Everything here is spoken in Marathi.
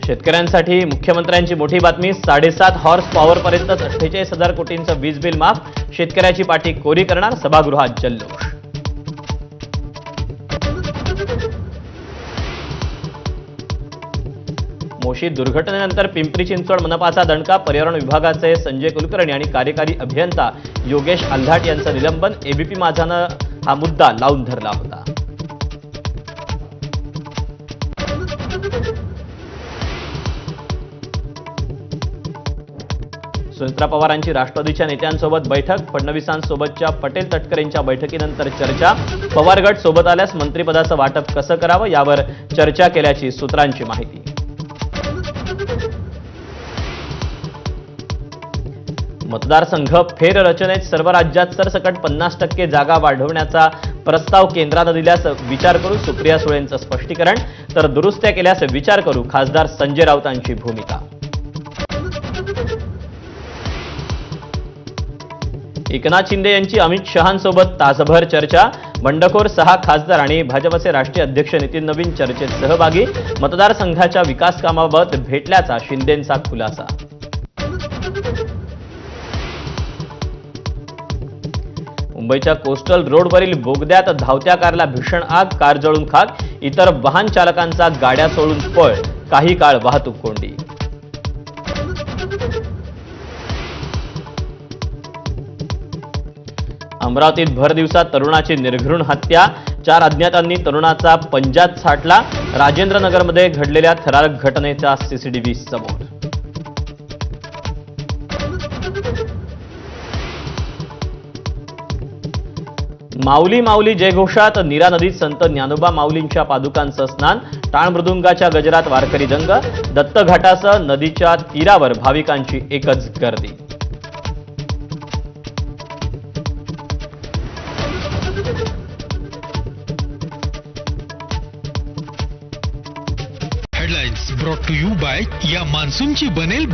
शेतकऱ्यांसाठी मुख्यमंत्र्यांची मोठी बातमी. 7.5 हॉर्स पॉवर पर्यंत 48,000 कोटींचं वीज बिल माफ. शेतकऱ्याची पाठी कोरी करणार. सभागृहात जल्लोष. मोशी दुर्घटनेनंतर पिंपरी चिंचवड मनपाचा दणका. पर्यावरण विभागाचे संजय कुलकर्णी आणि कार्यकारी अभियंता योगेश आल्हाट यांचं निलंबन. एबीपी माझानं हा मुद्दा लावून धरला होता. सुनेत्रा पवारांची राष्ट्रवादीच्या नेत्यांसोबत बैठक. फडणवीसांसोबतच्या पटेल तटकरेंच्या बैठकीनंतर चर्चा. पवार गट सोबत आल्यास मंत्रिपदाचं वाटप कसं करावं यावर चर्चा केल्याची सूत्रांची माहिती. मतदारसंघ फेररचनेत सर्व राज्यात सरसकट 50% जागा वाढवण्याचा प्रस्ताव केंद्रानं दिल्यास विचार करू. सुप्रिया सुळेंचं स्पष्टीकरण. तर दुरुस्त्या केल्यास विचार करू. खासदार संजय राऊतांची भूमिका. एकनाथ शिंदे यांची अमित शहांसोबत तासभर चर्चा. बंडखोर 6 खासदार आणि भाजपचे राष्ट्रीय अध्यक्ष नितीन नवीन चर्चेत सहभागी. मतदारसंघाच्या विकास कामाबाबत भेटल्याचा शिंदेंचा खुलासा. मुंबईच्या कोस्टल रोडवरील बोगद्यात धावत्या कारला भीषण आग. कार जळून खाक. इतर वाहन चालकांचा गाड्या सोडून पळ. काही काळ वाहतूक कोंडी. अमरावतीत भर दिवसात तरुणाची निर्घृण हत्या. 4 अज्ञातांनी तरुणाचा पंजात छाटला. राजेंद्रनगरमध्ये घडलेल्या थरारक घटनेचा सीसीटीव्ही समोर. माऊली माऊली जयघोषात नीरा नदीत संत ज्ञानोबा माऊलींच्या पादुकांचं स्नान. टाळ मृदुंगाच्या गजरात वारकरी दंग. दत्त घाटासह नदीच्या तीरावर भाविकांची एकच गर्दी. Headlines brought to you by या मान्सूनची बनेल